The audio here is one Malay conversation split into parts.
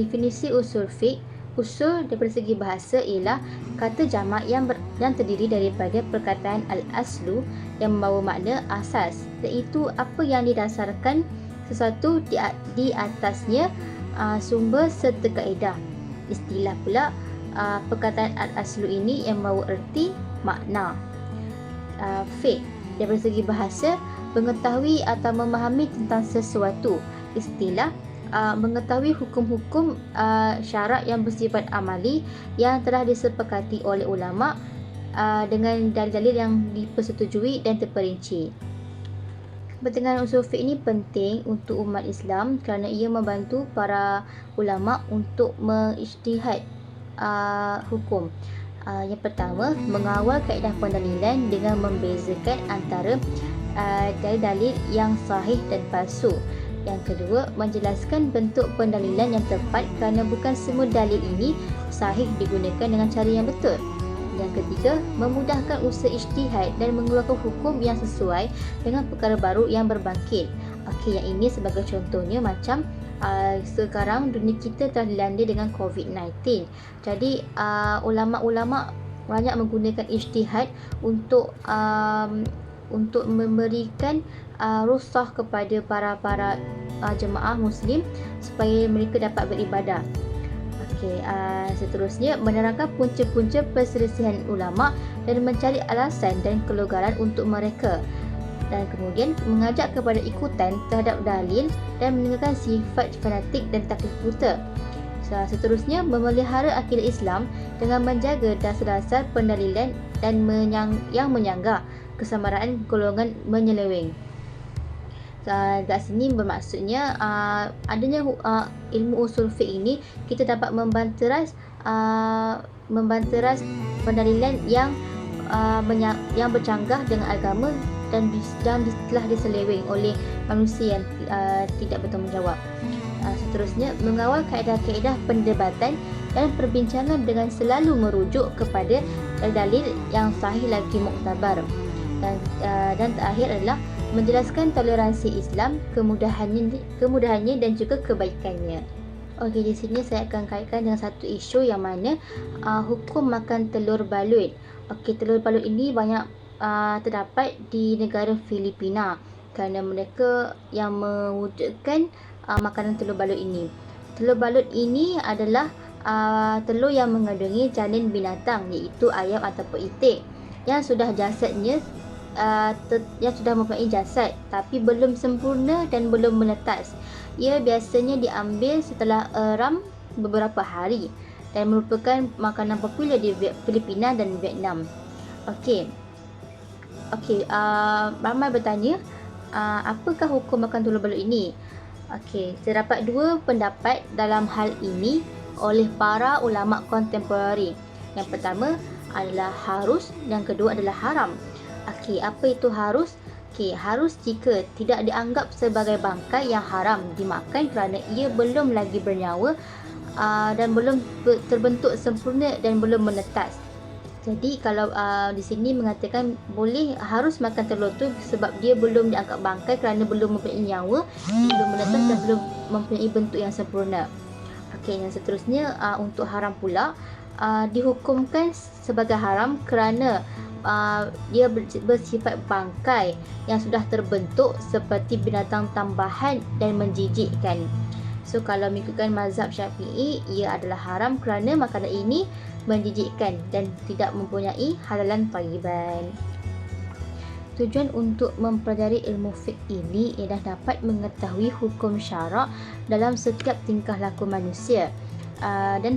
definisi usul fiqh. Usul daripada segi bahasa ialah kata jamak yang terdiri daripada perkataan al-aslu yang membawa makna asas, iaitu apa yang didasarkan sesuatu di atasnya sumber serta kaedah. Istilah pula perkataan al-aslu ini yang membawa erti makna. Fiqh daripada segi bahasa, mengetahui atau memahami tentang sesuatu. Istilah mengetahui hukum-hukum syarak yang bersifat amali yang telah disepakati oleh ulama dengan dalil-dalil yang dipersetujui dan terperinci. Kepentingan usul fiqh ini penting untuk umat Islam kerana ia membantu para ulama untuk mengijtihad hukum. Yang pertama, mengawal kaedah pendalilan dengan membezakan antara dalil-dalil yang sahih dan palsu. Yang kedua, menjelaskan bentuk pendalilan yang tepat kerana bukan semua dalil ini sahih digunakan dengan cara yang betul. Yang ketiga, memudahkan usaha ijtihad dan mengeluarkan hukum yang sesuai dengan perkara baru yang berbangkit. Okey, yang ini sebagai contohnya macam sekarang dunia kita telah dilanda dengan COVID-19. Jadi ulama-ulama banyak menggunakan ijtihad untuk memberikan rukhsah kepada para jemaah muslim supaya mereka dapat beribadah. Okey, seterusnya menerangkan punca-punca perselisihan ulama dan mencari alasan dan kelonggaran untuk mereka. Dan kemudian mengajak kepada ikutan terhadap dalil dan meninggalkan sifat fanatik dan taklid buta. Seterusnya, memelihara akidah Islam dengan menjaga dasar-dasar pendalilan dan yang menyangga kesamaraan golongan menyeleweng. Kat sini bermaksudnya adanya ilmu usul fiqh ini kita dapat membanteras pendalilan yang bercanggah dengan agama dan telah diseleweng oleh manusia yang tidak bertanggungjawab. Seterusnya, mengawal kaedah-kaedah perdebatan dan perbincangan dengan selalu merujuk kepada dalil yang sahih lagi muktabar. Dan terakhir adalah menjelaskan toleransi Islam, kemudahannya dan juga kebaikannya. Okey, di sini saya akan kaitkan dengan satu isu yang mana hukum makan telur balut. Okey, telur balut ini banyak terdapat di negara Filipina kerana mereka yang mewujudkan makanan telur balut ini. Telur balut ini adalah telur yang mengandungi janin binatang, iaitu ayam ataupun itik yang sudah jasadnya yang sudah mempunyai jasad tapi belum sempurna dan belum menetas. Ia biasanya diambil setelah eram beberapa hari dan merupakan makanan popular di Filipina dan Vietnam. Okey, ramai bertanya apakah hukum makan telur balut ini? Okey, terdapat dua pendapat dalam hal ini oleh para ulama kontemporari. Yang pertama adalah harus, yang kedua adalah haram. Okey, apa itu harus? Okey, harus jika tidak dianggap sebagai bangkai yang haram dimakan kerana ia belum lagi bernyawa dan belum terbentuk sempurna dan belum menetas. Jadi kalau di sini mengatakan boleh harus makan telur tu sebab dia belum dianggap bangkai kerana belum mempunyai nyawa, belum menetas dan belum mempunyai bentuk yang sempurna. Okey, yang seterusnya untuk haram pula dihukumkan sebagai haram kerana dia bersifat bangkai yang sudah terbentuk seperti binatang tambahan dan menjijikkan. So kalau mengikutkan mazhab Syafi'i, ia adalah haram kerana makanan ini menjijikkan dan tidak mempunyai halalan thayyiban. Tujuan untuk mempelajari ilmu fiqh ini ialah dapat mengetahui hukum syarak dalam setiap tingkah laku manusia dan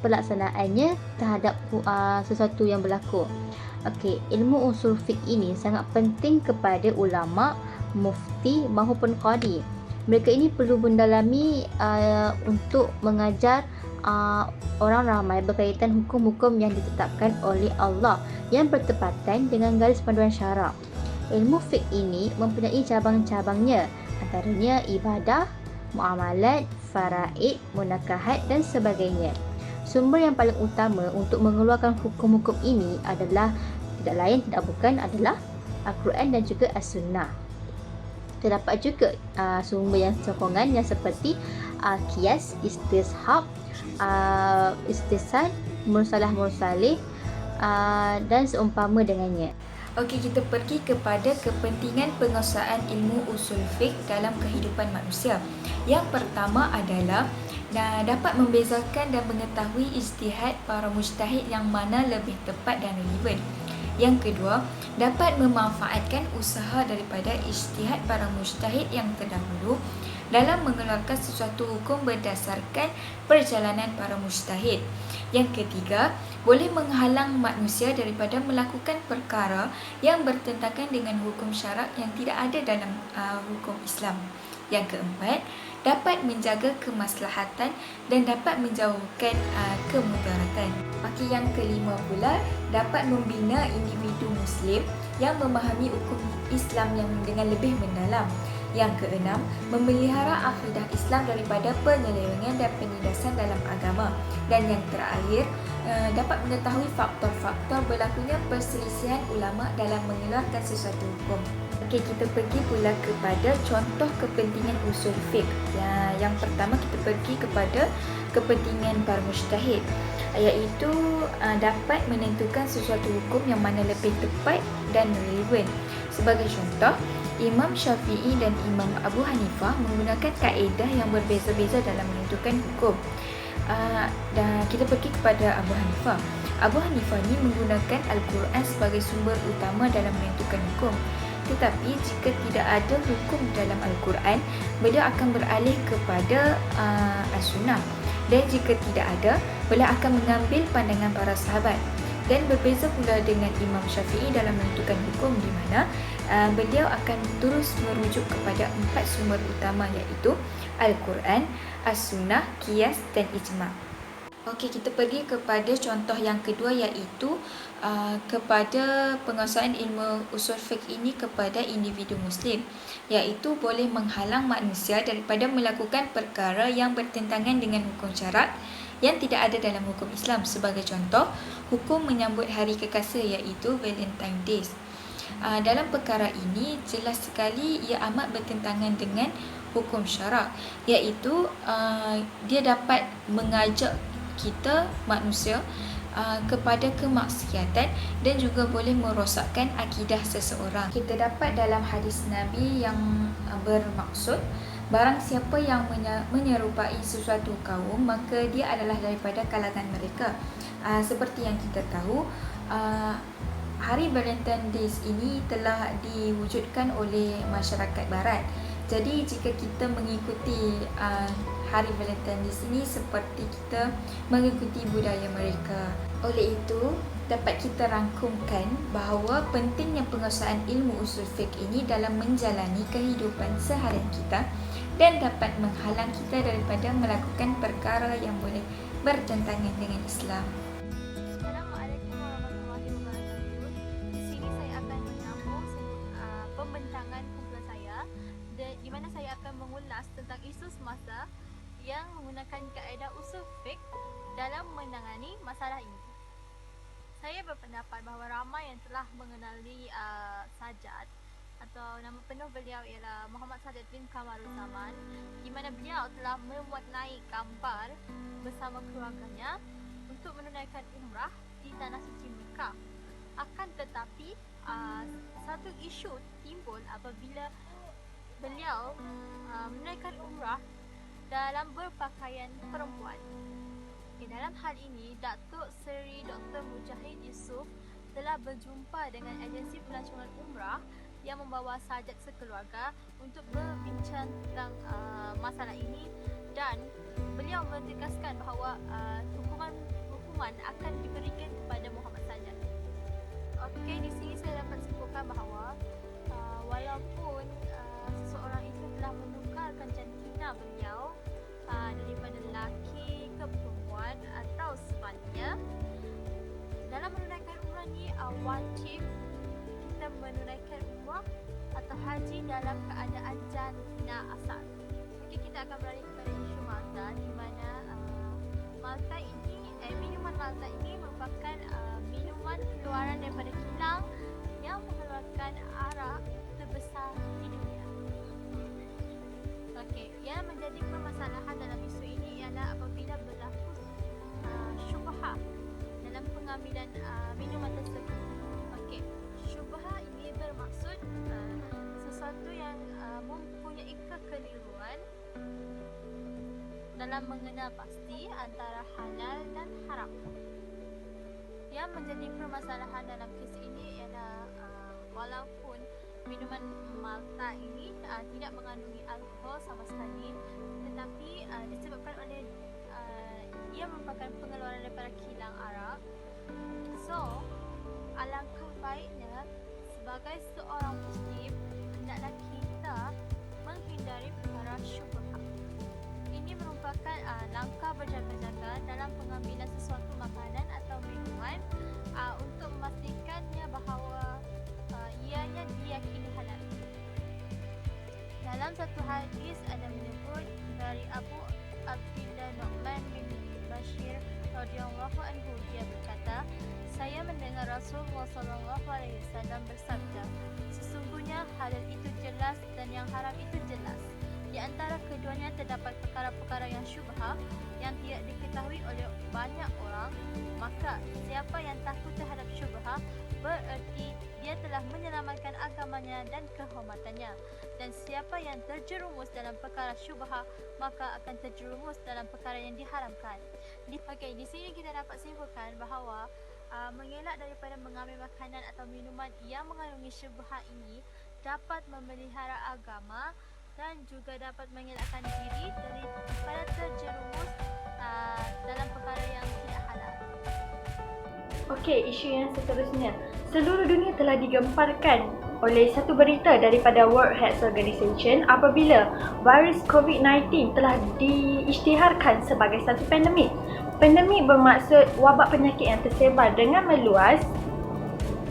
pelaksanaannya terhadap sesuatu yang berlaku. Okey, ilmu usul fiqh ini sangat penting kepada ulama, mufti maupun qadi. Mereka ini perlu mendalami untuk mengajar orang ramai berkaitan hukum-hukum yang ditetapkan oleh Allah yang bertepatan dengan garis panduan syarak. Ilmu fiqh ini mempunyai cabang-cabangnya, antaranya ibadah, muamalat, faraid, munakahat dan sebagainya. Sumber yang paling utama untuk mengeluarkan hukum-hukum ini adalah tidak lain tidak bukan adalah Al-Quran dan juga As-Sunnah. Terdapat juga sumber yang sokongan yang seperti qiyas, istishab, istisad, mursalah mursalih, dan seumpama dengannya. Okey, kita pergi kepada kepentingan penguasaan ilmu usul fiqh dalam kehidupan manusia. Yang pertama adalah dapat membezakan dan mengetahui ijtihad para mujtahid yang mana lebih tepat dan relevan. Yang kedua, dapat memanfaatkan usaha daripada ijtihad para mujtahid yang terdahulu dalam mengeluarkan sesuatu hukum berdasarkan perjalanan para mujtahid. Yang ketiga, boleh menghalang manusia daripada melakukan perkara yang bertentangan dengan hukum syarak yang tidak ada dalam hukum Islam. Yang keempat, dapat menjaga kemaslahatan dan dapat menjauhkan kemudaratan. Okey, yang kelima pula, dapat membina individu Muslim yang memahami hukum Islam yang dengan lebih mendalam. Yang keenam, memelihara akidah Islam daripada penyelewengan dan penindasan dalam agama. Dan yang terakhir, dapat mengetahui faktor-faktor berlakunya perselisihan ulama dalam mengeluarkan sesuatu hukum. Okey, kita pergi pula kepada contoh kepentingan usul fiqh. Yang pertama, kita pergi kepada kepentingan para mujtahid, iaitu dapat menentukan sesuatu hukum yang mana lebih tepat dan relevan. Sebagai contoh, Imam Syafi'i dan Imam Abu Hanifah menggunakan kaedah yang berbeza-beza dalam menentukan hukum. Dan kita pergi kepada Abu Hanifah. Abu Hanifah ni menggunakan Al-Quran sebagai sumber utama dalam menentukan hukum. Tetapi jika tidak ada hukum dalam Al-Quran, beliau akan beralih kepada As-Sunnah. Dan jika tidak ada, beliau akan mengambil pandangan para sahabat. Dan berbeza pula dengan Imam Syafi'i dalam menentukan hukum, di mana beliau akan terus merujuk kepada 4 sumber utama, iaitu Al-Quran, As-Sunnah, Qiyas dan Ijma'. Okey, kita pergi kepada contoh yang kedua, iaitu kepada penguasaan ilmu usul fiqh ini kepada individu Muslim, iaitu boleh menghalang manusia daripada melakukan perkara yang bertentangan dengan hukum syarak yang tidak ada dalam hukum Islam. Sebagai contoh, hukum menyambut hari kekasa, iaitu Valentine Days. Dalam perkara ini jelas sekali ia amat bertentangan dengan hukum syarak, iaitu dia dapat mengajak kita manusia kepada kemaksiatan dan juga boleh merosakkan akidah seseorang. Kita dapat dalam hadis Nabi yang bermaksud, barang siapa yang menyerupai sesuatu kaum, maka dia adalah daripada kalangan mereka. Seperti yang kita tahu, Hari Valentine Days ini telah diwujudkan oleh masyarakat barat. Jadi jika kita mengikuti Hari Valentine Days ini, seperti kita mengikuti budaya mereka. Oleh itu, dapat kita rangkumkan bahawa pentingnya penguasaan ilmu usul fiqh ini dalam menjalani kehidupan seharian kita dan dapat menghalang kita daripada melakukan perkara yang boleh bertentangan dengan Islam. Assalamualaikum warahmatullahi wabarakatuh. Di sini saya akan menyambung pembentangan kumpulan saya, di mana saya akan mengulas tentang isu semasa yang menggunakan kaedah usul fiqh dalam menangani masalah ini. Saya berpendapat bahawa ramai yang telah mengenali Sajjad, atau nama penuh beliau ialah Muhammad Sajjad bin Kamaruzaman, di mana beliau telah mewarnai gambar bersama keluarganya untuk menunaikan umrah di Tanah Suci Mekah. Akan tetapi satu isu timbul apabila beliau menunaikan umrah dalam berpakaian perempuan. Dalam hal ini, Datuk Seri Dr. Mujahid Yusof telah berjumpa dengan agensi pelancongan umrah yang membawa Sajjad sekeluarga untuk berbincang tentang masalah ini, dan beliau menegaskan bahawa hukuman akan diberikan kepada Muhammad Sajjad. Okey, di sini saya dapat simpulkan bahawa walaupun seseorang itu telah menukarkan jantina beliau daripada lelaki ke perempuan atau sebaliknya, dalam menunaikan umrah ni wajib kita menunaikan umrah atau haji dalam keadaan jantina asal. Okey, kita akan beralih kepada isu Malta, di mana minuman Malta ini merupakan minuman keluaran daripada kilang yang mengeluarkan arak terbesar di dunia. Okey, yang menjadi permasalahan dalam pengambilan minuman tersebut. Okey, syubhah ini bermaksud sesuatu yang mempunyai kekeliruan dalam mengenal pasti antara halal dan haram. Yang menjadi permasalahan dalam kes ini ialah walaupun minuman malta ini tidak mengandungi alkohol sama sekali, tetapi disebabkan oleh ia merupakan pengeluaran daripada kilang arak. So, alangkah baiknya sebagai seorang Muslim hendaklah kita menghindari perkara syubhat. Ini merupakan langkah berjaga-jaga dalam pengambilan sesuatu makanan atau minuman untuk memastikannya bahawa ianya diyakini halal. Dalam satu hadis ada menyebut dari Abu Abdillah Nu'man bin Bashir radhiyallahu anhu, dia berkata, saya mendengar Rasulullah sallallahu alaihi wasallam bersabda, sesungguhnya halal itu jelas dan yang haram itu jelas. Di antara keduanya terdapat perkara-perkara yang syubhah yang tidak diketahui oleh banyak orang. Maka siapa yang takut terhadap syubhah bererti dia telah menyelamatkan agamanya dan kehormatannya. Dan siapa yang terjerumus dalam perkara syubhah maka akan terjerumus dalam perkara yang diharamkan. Okey, di sini kita dapat simpulkan bahawa mengelak daripada mengambil makanan atau minuman yang mengandungi syubhah ini dapat memelihara agama dan juga dapat mengelakkan diri daripada terjerumus dalam perkara yang tidak halal. Okey, isu yang seterusnya. Seluruh dunia telah digemparkan oleh satu berita daripada World Health Organization apabila virus COVID-19 telah diisytiharkan sebagai satu pandemik. Pandemik bermaksud wabak penyakit yang tersebar dengan meluas,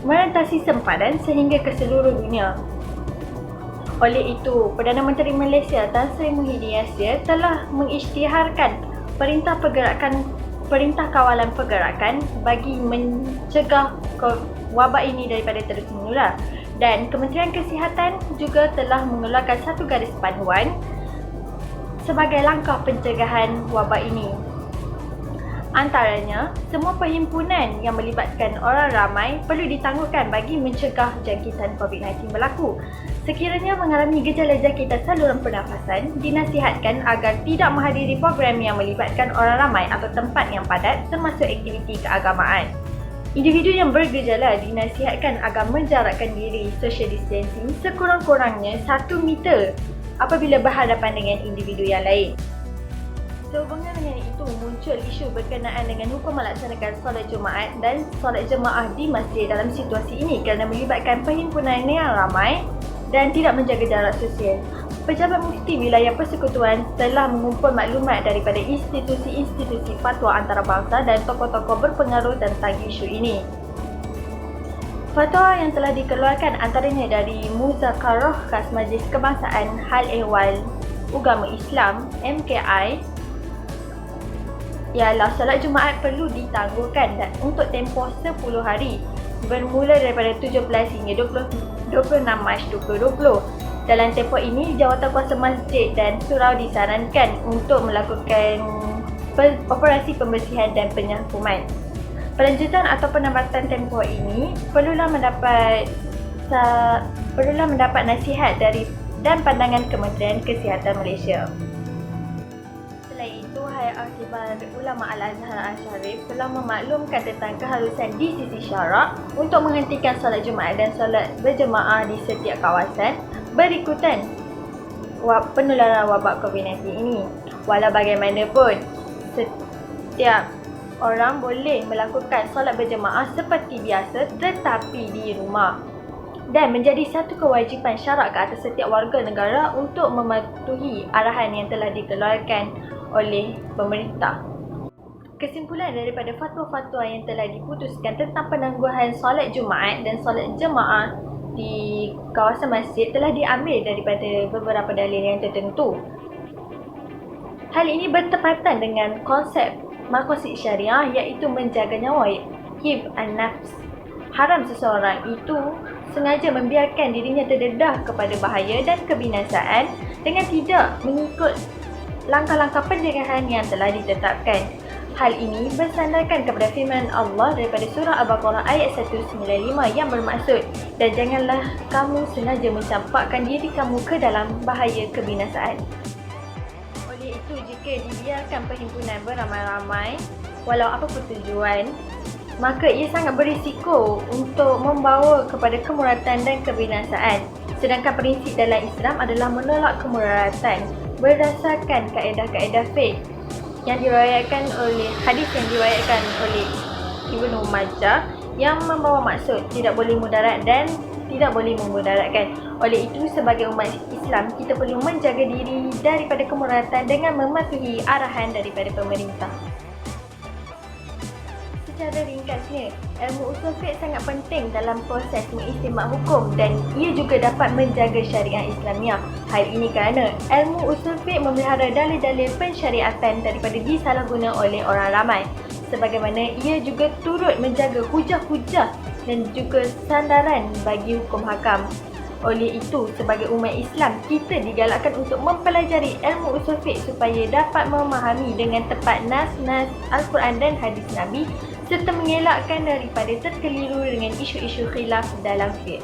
merentasi sempadan sehingga ke seluruh dunia. Oleh itu, Perdana Menteri Malaysia Tan Sri Muhyiddin Yasir telah mengisytiharkan Perintah Kawalan Pergerakan bagi mencegah wabak ini daripada terus menular. Dan Kementerian Kesihatan juga telah mengeluarkan satu garis panduan sebagai langkah pencegahan wabak ini. Antaranya, semua perhimpunan yang melibatkan orang ramai perlu ditangguhkan bagi mencegah jangkitan COVID-19 berlaku. Sekiranya mengalami gejala jangkitan saluran pernafasan, dinasihatkan agar tidak menghadiri program yang melibatkan orang ramai atau tempat yang padat termasuk aktiviti keagamaan. Individu yang bergejala dinasihatkan agar menjarakkan diri social distancing sekurang-kurangnya 1 meter apabila berhadapan dengan individu yang lain. Sehubungan dengan itu, muncul isu berkenaan dengan hukum melaksanakan solat Jumaat dan solat jemaah di masjid dalam situasi ini kerana melibatkan perhimpunan yang ramai dan tidak menjaga jarak sosial. Pejabat Mufti Wilayah Persekutuan telah mengumpul maklumat daripada institusi-institusi fatwa antarabangsa dan tokoh-tokoh berpengaruh tentang isu ini. Fatwa yang telah dikeluarkan antaranya dari Muzakarah Khas Majlis Kebangsaan Hal Ehwal Ugama Islam MKI ialah solat Jumaat perlu ditangguhkan dan untuk tempoh 10 hari bermula daripada 17 hingga 26 Mac 2020. Dalam tempoh ini, Jawatankuasa Masjid dan Surau disarankan untuk melakukan operasi pembersihan dan penyakuman. Pelanjutan atau penambatan tempoh ini perlulah mendapat nasihat dari dan pandangan Kementerian Kesihatan Malaysia. Selain itu, Hayat Akibar Ulama Al-Azhar Al-Sharif telah memaklumkan tentang keharusan di sisi syarak untuk menghentikan solat Jumaat dan solat berjemaah di setiap kawasan berikutan penularan wabak COVID-19 ini. Walau bagaimanapun, setiap orang boleh melakukan solat berjemaah seperti biasa tetapi di rumah dan menjadi satu kewajipan syarak ke atas setiap warga negara untuk mematuhi arahan yang telah dikeluarkan oleh pemerintah. Kesimpulan daripada fatwa-fatwa yang telah diputuskan tentang penangguhan solat Jumaat dan solat jemaah di kawasan masjid telah diambil daripada beberapa dalil yang tertentu. Hal ini bertepatan dengan konsep maqasid syariah iaitu menjaga nyawa, hifz an-nafs. Haram seseorang itu sengaja membiarkan dirinya terdedah kepada bahaya dan kebinasaan dengan tidak mengikut langkah-langkah pencegahan yang telah ditetapkan. Hal ini bersandarkan kepada firman Allah daripada surah Al-Baqarah ayat 195 yang bermaksud, dan janganlah kamu sengaja mencampakkan diri kamu ke dalam bahaya kebinasaan. Oleh itu, jika dibiarkan perhimpunan beramai-ramai, walau apapun tujuan, maka ia sangat berisiko untuk membawa kepada kemuratan dan kebinasaan. Sedangkan prinsip dalam Islam adalah menolak kemuratan berdasarkan kaedah-kaedah fiqh yang diriwayatkan oleh hadis yang diriwayatkan oleh Ibnu Majah yang membawa maksud tidak boleh mudarat dan tidak boleh memudaratkan. Oleh itu, sebagai umat Islam, kita perlu menjaga diri daripada kemuratan dengan mematuhi arahan daripada pemerintah. Secara ringkasnya, ilmu usul fiqh sangat penting dalam proses mengistimbat hukum dan ia juga dapat menjaga syariat Islamiah. Hal ini kerana ilmu usul fiqh memelihara dalil-dalil pensyariatan daripada disalahguna oleh orang ramai. Sebagaimana ia juga turut menjaga hujah-hujah dan juga sandaran bagi hukum hakam. Oleh itu, sebagai umat Islam, kita digalakkan untuk mempelajari ilmu usul fiqh supaya dapat memahami dengan tepat nas-nas Al-Quran dan hadis Nabi serta mengelakkan daripada terkeliru dengan isu-isu khilaf dalam fiqh.